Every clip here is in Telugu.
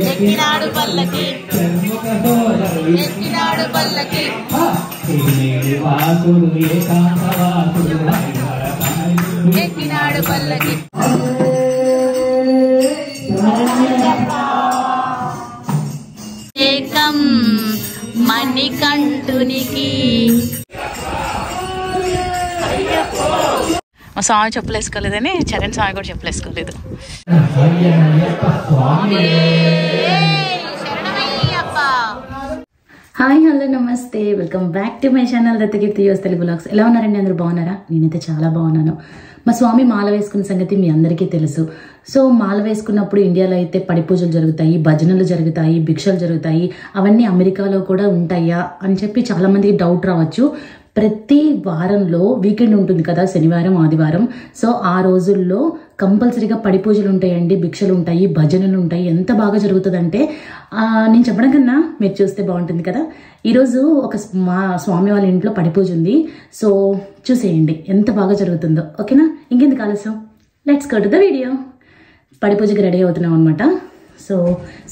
ఎక్కినాడు పల్లకి ఎక్కినాడు పల్లకి ఎక్కినాడు పల్లకి ఏకం మణికంఠునికి. మా స్వామి చెప్పులేసుకోలేదని చరణ్ స్వామి కూడా చెప్పులేసుకోలేదు. హాయ్ హలో నమస్తే, welcome back to my channel Dattakeerthi US Telugu vlogs. ఎలా ఉన్నారండి? అందరూ బాగున్నారా? నేనైతే చాలా బాగున్నాను. మా స్వామి మాల వేసుకున్న సంగతి మీ అందరికీ తెలుసు. సో మాల వేసుకున్నప్పుడు ఇండియాలో అయితే పడి పూజలు జరుగుతాయి, భజనలు జరుగుతాయి, భిక్షలు జరుగుతాయి. అవన్నీ అమెరికాలో కూడా ఉంటాయా అని చెప్పి చాలామందికి డౌట్ రావచ్చు. ప్రతి వారంలో వీకెండ్ ఉంటుంది కదా, శనివారం ఆదివారం. సో ఆ రోజుల్లో కంపల్సరీగా పడి పూజలు ఉంటాయండి, భిక్షలు ఉంటాయి, భజనలు ఉంటాయి. ఎంత బాగా జరుగుతుందంటే నేను చెప్పడం కన్నా మీరు చూస్తే బాగుంటుంది కదా. ఈరోజు మా స్వామి వాళ్ళ ఇంట్లో పడి పూజ ఉంది. సో చూసేయండి ఎంత బాగా జరుగుతుందో. ఓకేనా? ఇంకెందుకు ఆలస్యం, let's go to the video. పడి పూజకి రెడీ అవుతున్నాం అనమాట. సో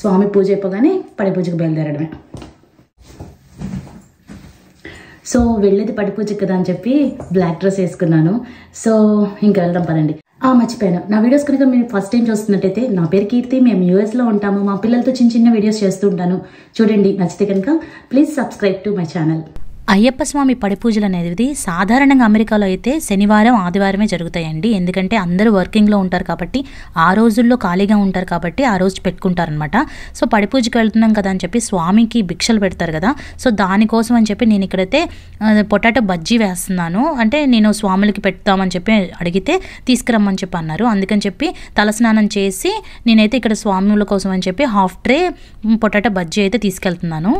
స్వామి పూజ అయిపోగానే పడి పూజకి బయలుదేరడమే. సో వెళ్ళేది పడి పూజకి కదా అని చెప్పి బ్లాక్ డ్రెస్ వేసుకున్నాను. సో ఇంకా వెళ్దాం పదండి. మర్చిపోయాను, నా వీడియోస్ కనుక మీరు ఫస్ట్ టైం చూస్తున్నట్టయితే నా పేరు కీర్తి, మేము యూఎస్లో ఉంటాము. మా పిల్లలతో చిన్న చిన్న వీడియోస్ చేస్తూ ఉంటాను. చూడండి, నచ్చితే కనుక please subscribe to my channel. Ayyappa Swamy పడి పూజలు అనేది సాధారణంగా అమెరికాలో అయితే శనివారం ఆదివారమే జరుగుతాయండి. ఎందుకంటే అందరూ వర్కింగ్లో ఉంటారు కాబట్టి, ఆ రోజుల్లో ఖాళీగా ఉంటారు కాబట్టి ఆ రోజు పెట్టుకుంటారనమాట. సో పడి పూజకి వెళ్తున్నాం కదా అని చెప్పి స్వామికి భిక్షలు పెడతారు కదా. సో దానికోసం అని చెప్పి నేను ఇక్కడైతే పొటాటో బజ్జీ వేస్తున్నాను. అంటే నేను స్వాములకి పెడతామని చెప్పి అడిగితే తీసుకురమ్మని చెప్పి అన్నారు. అందుకని చెప్పి తలస్నానం చేసి నేనైతే ఇక్కడ స్వాముల కోసం అని చెప్పి హాఫ్ ట్రే పొటాటో బజ్జీ అయితే తీసుకెళ్తున్నాను.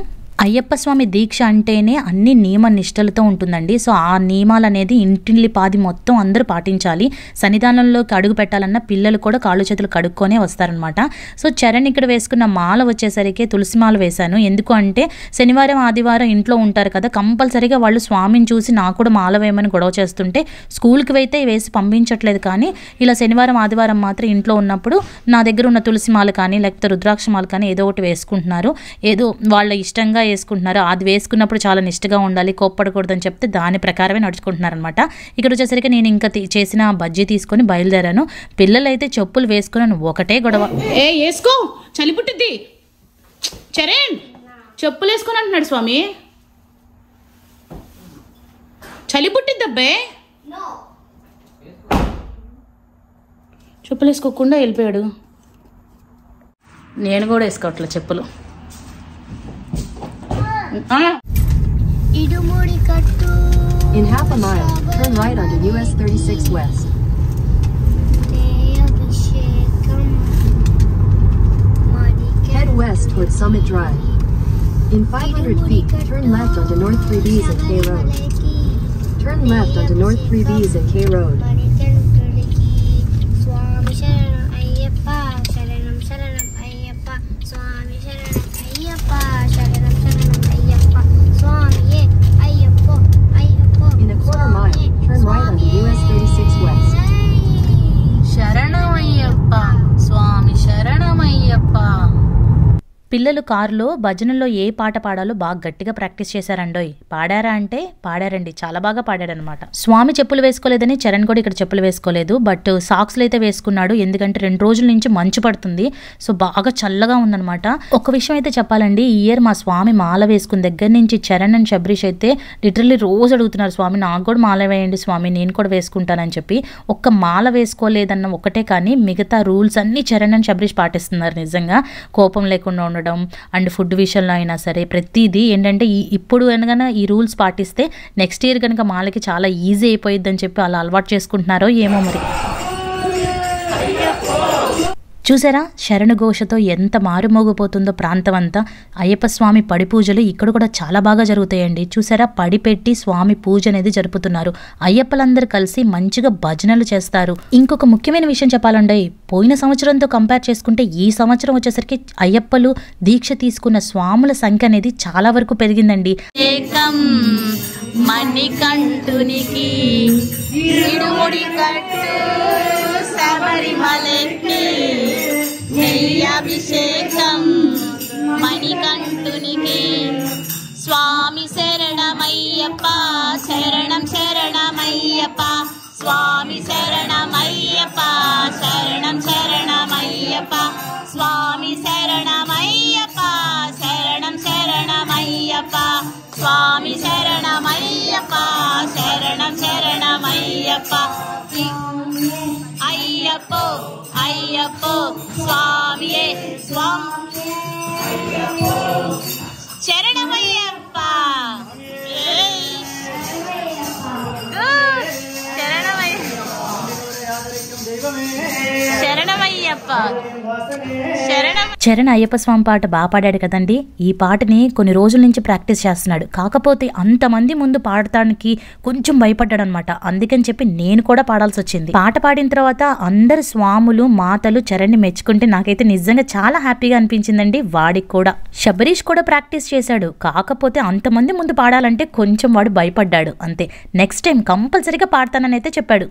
అయ్యప్ప స్వామి దీక్ష అంటేనే అన్ని నియమ నిష్టలతో ఉంటుందండి. సో ఆ నియమాలు అనేది ఇంటిల్లి పాది మొత్తం అందరూ పాటించాలి. సన్నిధానంలోకి అడుగు పెట్టాలన్న పిల్లలు కూడా కాళ్ళు చేతులు కడుక్కొనే వస్తారనమాట. సో చరణ్ ఇక్కడ వేసుకున్న మాల వచ్చేసరికి తులసి మాల వేశాను. ఎందుకు అంటే శనివారం ఆదివారం ఇంట్లో ఉంటారు కదా, కంపల్సరీగా వాళ్ళు స్వామిని చూసి నాకు కూడా మాల వేయమని గొడవ చేస్తుంటే స్కూల్కి అయితే వేసి పంపించట్లేదు. కానీ ఇలా శనివారం ఆదివారం మాత్రం ఇంట్లో ఉన్నప్పుడు నా దగ్గర ఉన్న తులసి మాల కానీ లేకపోతే రుద్రాక్ష మాల కానీ ఏదో ఒకటి వేసుకుంటున్నారు. ఏదో వాళ్ళ ఇష్టంగా వేసుకుంటున్నారు. అది వేసుకున్నప్పుడు చాలా నిష్టగా ఉండాలి, కోప్పడకూడదని చెప్తే దాని ప్రకారమే నడుచుకుంటున్నారు అనమాట. ఇక్కడ వచ్చేసరికి నేను ఇంకా చేసిన బజ్జీ తీసుకొని బయలుదేరాను. పిల్లలు అయితే చెప్పులు వేసుకున్నాను, ఒకటే గొడవ. వేసుకో, చలి పుట్టిద్ది. చరణ్ చెప్పులు వేసుకొని అంటున్నాడు స్వామి. చలి పుట్టిద్ది అబ్బాయి. చెప్పులు వేసుకోకుండా వెళ్ళిపోయాడు. నేను కూడా వేసుకోవట్లే చెప్పులు. In half a mile, turn right onto US 36 West. Head west towards Summit Drive. In 500 feet, turn left onto North 3Bs and K Road. Turn left onto North 3Bs and K Road. పిల్లలు కారులో భజనలో ఏ పాట పాడాలో బాగా గట్టిగా ప్రాక్టీస్ చేశారండోయ్. పాడారా అంటే పాడారండి, చాలా బాగా పాడారనమాట. స్వామి చెప్పులు వేసుకోలేదని చరణ్ కూడా ఇక్కడ చెప్పులు వేసుకోలేదు. బట్ సాక్స్లు అయితే వేసుకున్నాడు. ఎందుకంటే 2 రోజుల నుంచి మంచు పడుతుంది. సో బాగా చల్లగా ఉందనమాట. ఒక విషయం అయితే చెప్పాలండి, ఈ ఇయర్ మా స్వామి మాల వేసుకున్న దగ్గర నుంచి చరణ్ అండ్ శబరీష్ అయితే లిటరల్లీ రోజు అడుగుతున్నారు, స్వామి నాకు కూడా మాల వేయండి స్వామి, నేను కూడా వేసుకుంటానని చెప్పి. ఒక్క మాల వేసుకోలేదన్న ఒకటే కానీ మిగతా రూల్స్ అన్ని చరణ్ అండ్ శబరీష్ పాటిస్తున్నారు. నిజంగా కోపం లేకుండా ఉండడం అండ్ ఫుడ్ విషయంలో అయినా సరే ప్రతిదీ ఏంటంటే ఇప్పుడు కనుక ఈ రూల్స్ పాటిస్తే నెక్స్ట్ ఇయర్ కనుక మాలకి చాలా ఈజీ అయిపోయిద్దని చెప్పి అలా అలవాటు చేసుకుంటున్నారో ఏమో మరి. చూసారా శరణుఘోషతో ఎంత మారుమోగిపోతుందో ప్రాంతం అంతా. అయ్యప్ప స్వామి పడి పూజలు ఇక్కడ కూడా చాలా బాగా జరుగుతాయండి. చూసారా పడి పెట్టి స్వామి పూజ అనేది జరుపుతున్నారు. అయ్యప్పలందరూ కలిసి మంచిగా భజనలు చేస్తారు. ఇంకొక ముఖ్యమైన విషయం చెప్పాలండి, పోయిన సంవత్సరంతో కంపేర్ చేసుకుంటే ఈ సంవత్సరం వచ్చేసరికి అయ్యప్పలు దీక్ష తీసుకున్న స్వాముల సంఖ్య అనేది చాలా వరకు పెరిగిందండి. ఏకం మణికంఠునికి ఇడుముడి కట్టు శబరిమలకి నెయ్యభిషేకం మణికంఠునికి స్వామి శరణమయ్యప్ప శరణం శరణమయ్యప్ప స్వామి శరణమయ్యప్ప శరణం శరణమయ్యప్ప స్వామి శరణమయ్యప్ప శరణం శరణమయ్యప్ప స్వామి శరణమయ్యప్ప శరణం శరణమయ్యప్ప అయ్యప్పో అయ్యప్పో స్వామియే స్వామి శరణమయ్యప్ప శరణమయ్యప్ప చరణ్ అయ్యప్ప స్వామి పాట బాగా పాడాడు కదండి. ఈ పాటని కొన్ని రోజుల నుంచి ప్రాక్టీస్ చేస్తున్నాడు. కాకపోతే అంతమంది ముందు పాడటానికి కొంచెం భయపడ్డాడు అనమాట. అందుకని చెప్పి నేను కూడా పాడాల్సి వచ్చింది. పాట పాడిన తర్వాత అందరు స్వాములు మాతలు చరణ్ని మెచ్చుకుంటే నాకైతే నిజంగా చాలా హ్యాపీగా అనిపించిందండి. వాడికి కూడా శబరీష్ కూడా ప్రాక్టీస్ చేశాడు. కాకపోతే అంతమంది ముందు పాడాలంటే కొంచెం వాడు భయపడ్డాడు అంతే. నెక్స్ట్ టైం కంపల్సరీగా పాడతానని అయితే చెప్పాడు.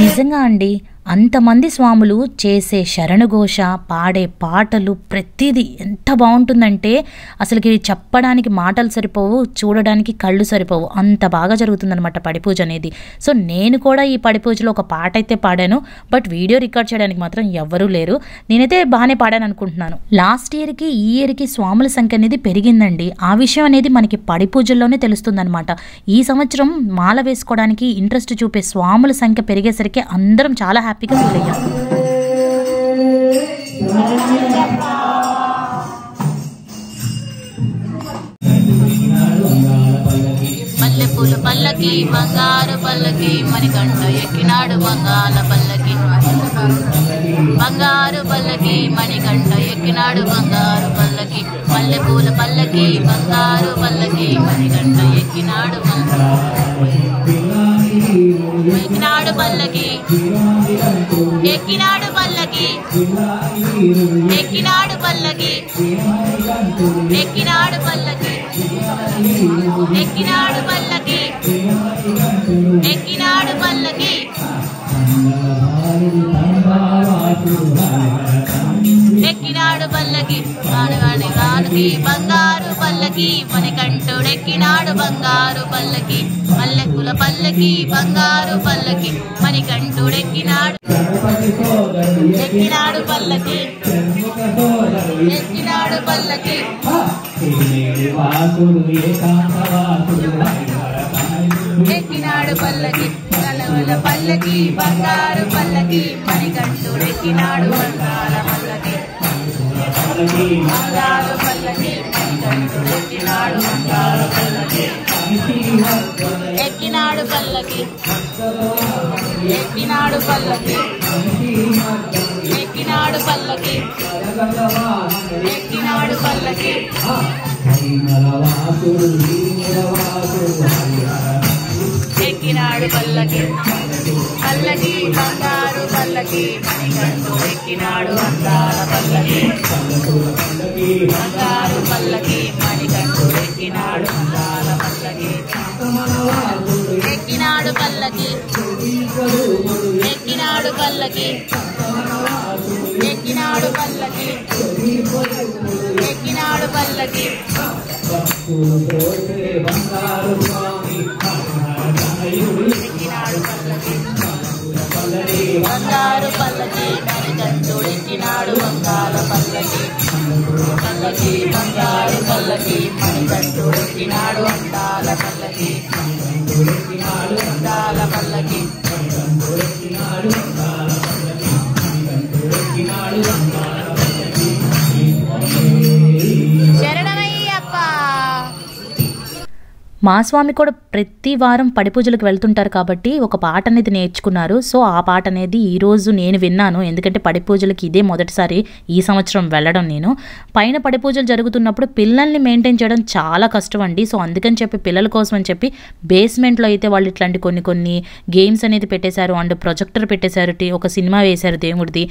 నిజంగా అండి అంతమంది స్వాములు చేసే శరణుఘోష పాడే పాటలు ప్రతిదీ ఎంత బాగుంటుందంటే అసలుకి చెప్పడానికి మాటలు సరిపోవు, చూడడానికి కళ్ళు సరిపోవు, అంత బాగా జరుగుతుందన్నమాట పడి పూజ అనేది. సో నేను కూడా ఈ పడి పూజలో ఒక పాట అయితే పాడాను. బట్ వీడియో రికార్డ్ చేయడానికి మాత్రం ఎవ్వరూ లేరు. నేనైతే బాగానే పాడాను అనుకుంటున్నాను. లాస్ట్ ఇయర్కి ఈ ఇయర్కి స్వాముల సంఖ్య అనేది పెరిగిందండి. ఆ విషయం అనేది మనకి పడి పూజల్లోనే తెలుస్తుందన్నమాట. ఈ సంవత్సరం మాల వేసుకోవడానికి ఇంట్రెస్ట్ చూపే స్వాముల సంఖ్య పెరిగేసరికి అందరం చాలా హ్యాపీగా ఫీల్ అయ్యాం. మల్లెపూల పల్లకి బంగారు పల్లకి మణికంఠ ఎక్కినాడు బంగాల పల్లకి బంగారు పల్లకి మణికంఠ ఎక్కినాడు బంగారు పల్లకి మల్లెపూల పల్లకి బంగారు పల్లకి మణికంఠ ఎక్కినాడు ఎక్కినాడు పల్లకి ఎక్కినాడు పల్లకి ఎక్కినాడు పల్లకి ఎక్కినాడు పల్లకి ఎక్కినాడు పల్లకి ఎక్కినాడు పల్లకి ఎక్కినాడు పల్లకి గానుగాని గానుకి బంగారు పల్లకి మణికంఠుడెక్కినాడు బంగారు పల్లకి మల్లెకుల పల్లకి బంగారు పల్లకి మణికంఠుడెక్కినాడు ఎక్కినాడు పల్లకి ఎక్కినాడు పల్లకి ఎక్కినాడు పల్లకి కలవల పల్లకి బంగారు పల్లకి మణికంఠుడెక్కినాడు బంగార పల్లకి బంగారు పల్లకి మణికంఠుడెక్కినాడు బంగారు పల్లకి ఎక్కినాడు పల్లకి ఎక్కినాడు పల్లకి ఎక్కినాడు పల్లకి ఎక్కినాడు పల్లకి ఎక్కినాడు పల్లకి పల్లకి బంగారు పల్లకి మణికంఠు ఎక్కినాడు అందాల పల్లకి బంగారు పల్లకి మణికంఠు ఎక్కినాడు అందాల పల్లకి ఎక్కినాడు పల్లకి ఎక్కినాడు పల్లకి ఎక్కినాడు పల్లకి ఎక్కినాడు పల్లకి బంగారు పల్లకి మణికంఠుడు ఎక్కినాడు బంగాల పల్లకి పల్లకి బంగారు పల్లకి మణికంఠుడు ఎక్కినాడు అందాల పల్లకి అందాల పల్లకి శరణమయ్యప్ప. మా స్వామి కూడా ప్రతి వారం పడి పూజలకు వెళ్తుంటారు కాబట్టి ఒక పాట అనేది నేర్చుకున్నారు. సో ఆ పాట అనేది ఈరోజు నేను విన్నాను. ఎందుకంటే పడి పూజలకి ఇదే మొదటిసారి ఈ సంవత్సరం వెళ్ళడం. నేను పైన పడి పూజలు జరుగుతున్నప్పుడు పిల్లల్ని మెయింటైన్ చేయడం చాలా కష్టం అండి. సో అందుకని చెప్పి పిల్లల కోసం అని చెప్పి బేస్మెంట్లో అయితే వాళ్ళు ఇట్లాంటి కొన్ని గేమ్స్ అనేది పెట్టేశారు. అండ్ ప్రొజెక్టర్ పెట్టేశారు, ఒక సినిమా వేశారు దేవుడిది.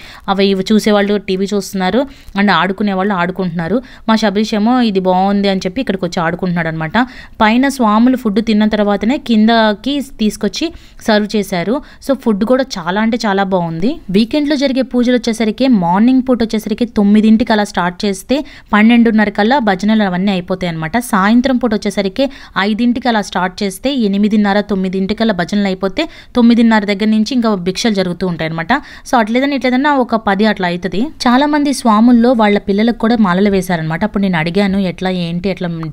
ఇవి చూసేవాళ్ళు టీవీ చూస్తున్నారు అండ్ ఆడుకునే వాళ్ళు ఆడుకుంటున్నారు. మా శబరీష్ ఏమో ఇది బాగుంది అని చెప్పి ఇక్కడికి వచ్చి ఆడుకుంటున్నాడు అనమాట. పైన స్వాములు ఫుడ్ తిన్న తర్వాతనే కిందకి తీసుకొచ్చి సర్వ్ చేశారు. సో ఫుడ్ కూడా చాలా అంటే చాలా బాగుంది. వీకెండ్లో జరిగే పూజలు వచ్చేసరికి మార్నింగ్ పూట వచ్చేసరికి 9ంటికి అలా స్టార్ట్ చేస్తే 12:30 కల్లా భజనలు అవన్నీ అయిపోతాయి అనమాట. సాయంత్రం పూట వచ్చేసరికి 5ంటికి అలా స్టార్ట్ చేస్తే 8:30, 9ంటికల్లా భజనలు అయిపోతే 9:30 దగ్గర నుంచి ఇంకా భిక్షలు జరుగుతూ ఉంటాయి అనమాట. సో ఇట్లేదన్నా ఒక 10 అట్లా అవుతుంది. చాలా మంది స్వాముల్లో వాళ్ళ పిల్లలకు కూడా మాలలు వేశారనమాట. అప్పుడు నేను అడిగాను ఎట్లా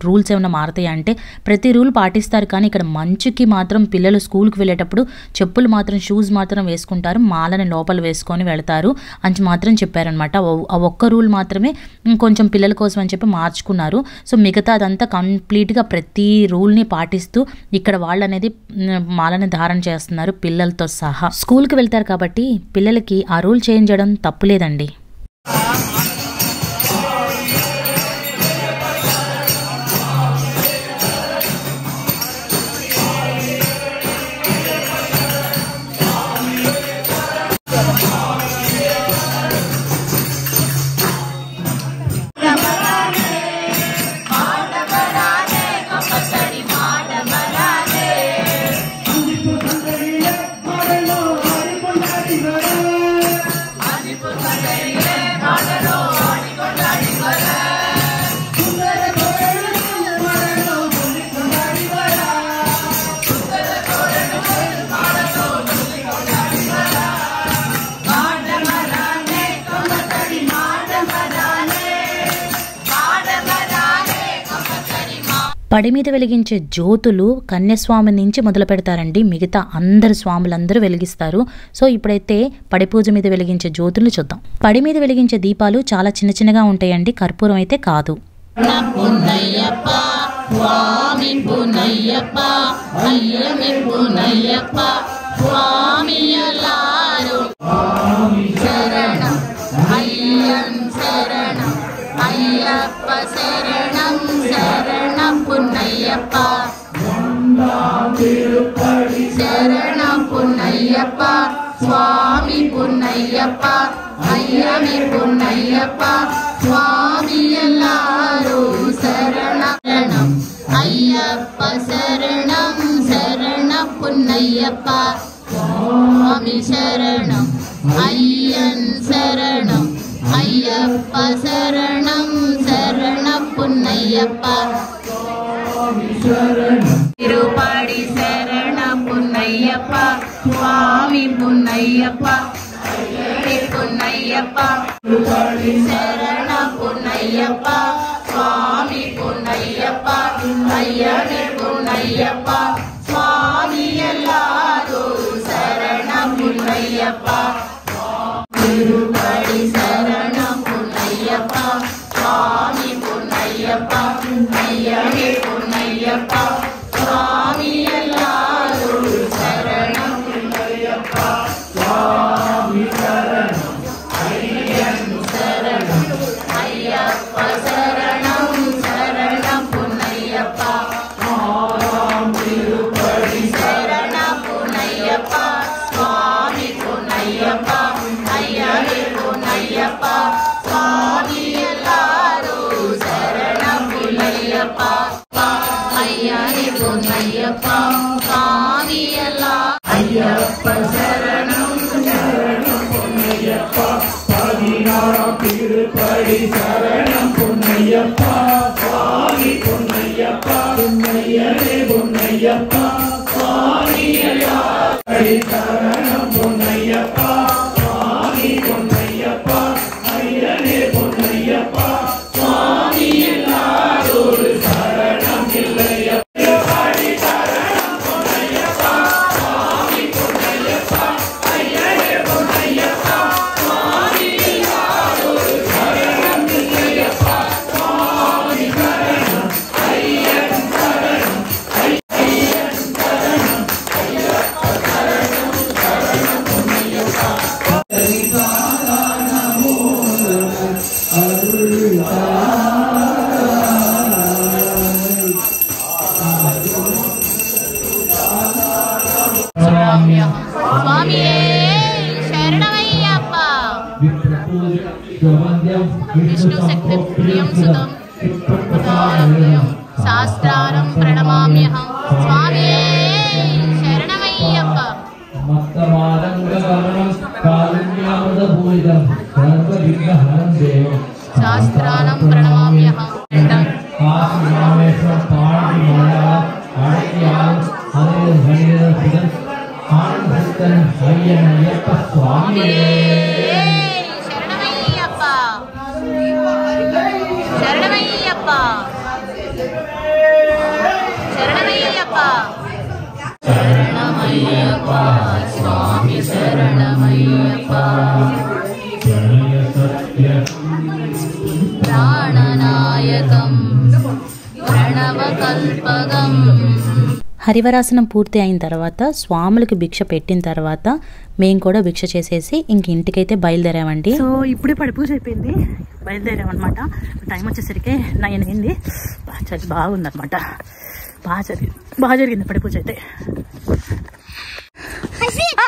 రూల్స్ ఏమైనా మారుతాయి అంటే ప్రతి రూల్ పాటిస్తారు, కానీ ఇక్కడ మంచుకి మాత్రం పిల్లలు స్కూల్కి వెళ్ళేటప్పుడు చెప్పులు మాత్రం షూస్ మాత్రం వేసుకుంటారు, మాలని లోపల వేసుకొని వెళ్తారు అని మాత్రం చెప్పారనమాట. ఆ ఒక్క రూల్ మాత్రమే కొంచెం పిల్లల కోసం అని చెప్పి మార్చుకున్నారు. సో మిగతా అదంతా కంప్లీట్గా ప్రతి రూల్ని పాటిస్తూ ఇక్కడ వాళ్ళు అనేది మాలని ధారణ చేస్తున్నారు పిల్లలతో సహా. స్కూల్కి వెళ్తారు కాబట్టి పిల్లలకి ఆ రూల్ చేంజ్ చేయడం తప్పులేదండి. పడి మీద వెలిగించే జ్యోతులు కన్యస్వామి నుంచి మొదలు పెడతారండి. మిగతా అందరు స్వాములందరూ వెలిగిస్తారు. సో ఇప్పుడైతే పడి పూజ మీద వెలిగించే జ్యోతులు చూద్దాం. పడి మీద వెలిగించే దీపాలు చాలా చిన్నగా ఉంటాయండి, కర్పూరం అయితే కాదు. అయ్యప్ప శరణం శరణం పున్నయ్యప్ప శరణం పున్నయ్యప్ప స్వామి పున్నయ్యప్ప అయ్యమి పున్నయ్యప్ప స్వామి ఎల్లారు శరణం అయ్యప్ప శరణం శరణం పున్నయ్యప్ప స్వామి శరణం అయ్యన్ శరణం అయ్యప్ప శరణం శరణం పున్నయ్యప్ప తిరుపడి శరణం పున్నయ్యప్ప స్వామి పున్నయ్యప్ప పున్నయ్యప్ప శరణం పున్నయ్యప్ప స్వామి పున్నయ్యప్ప అయ్యని పున్నయ్యప్ప స్వామి ఎల్లారు శరణం పున్నయ్యప్ప తిరుపడి శరణం పున్నయ్యప్ప స్వామి పున్నయ్యప్ప అయ్యని పున్నయ్యప్ప స్వామి ఎల్లారు శరణం పున్నయ్యప్ప స్వామి శరణం అయ్యన్ శరణం అయ్యప్ప శరణం శరణం పున్నయ్యప్ప తిరుపడి శరణం పున్నయ్యప్ప స్వామి పున్నయ్యప్ప అయ్యని పున్నయ్యప్ప స్వామి ఎల్లారు శరణం పున్నయ్యప్ప అయ్యని పున్నయ్యప్ప స్వామి ఎల్లారు స్వామియే శరణమయ్యప్ప. విష్ణు శక్తి ప్రియం సుతం శాస్త్రారం ప్రణమామ్యహం. స్వామియే శరణమయ్యప్ప. శాస్త్రానం ప్రణమామ్యహం. శరణమయ్యప్ప శరణమయ్యప్ప శరణమయ్యప్ప శరణమయ్యప్ప. స్వామి శరణమయ్యప్ప. ప్రాణనాయకం ప్రణవకల్పకం. హరివరాసనం పూర్తి అయిన తర్వాత స్వాములకి భిక్ష పెట్టిన తర్వాత మేము కూడా భిక్ష చేసేసి ఇంక ఇంటికైతే బయలుదేరామండి. సో ఇప్పుడే పడిపూజ అయిపోయింది, బయలుదేరామన్నమాట. టైం వచ్చేసరికి 9 అయింది. చలి బాగుందన్నమాట, బాగా జరిగింది పడిపూజ అయితే.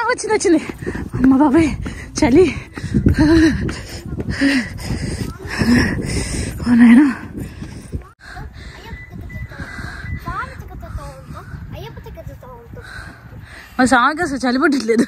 వచ్చింది అమ్మ బాబాయ్ చలి. నాయన మా సాంగ్ అసలు చలి పట్టట్లేదు.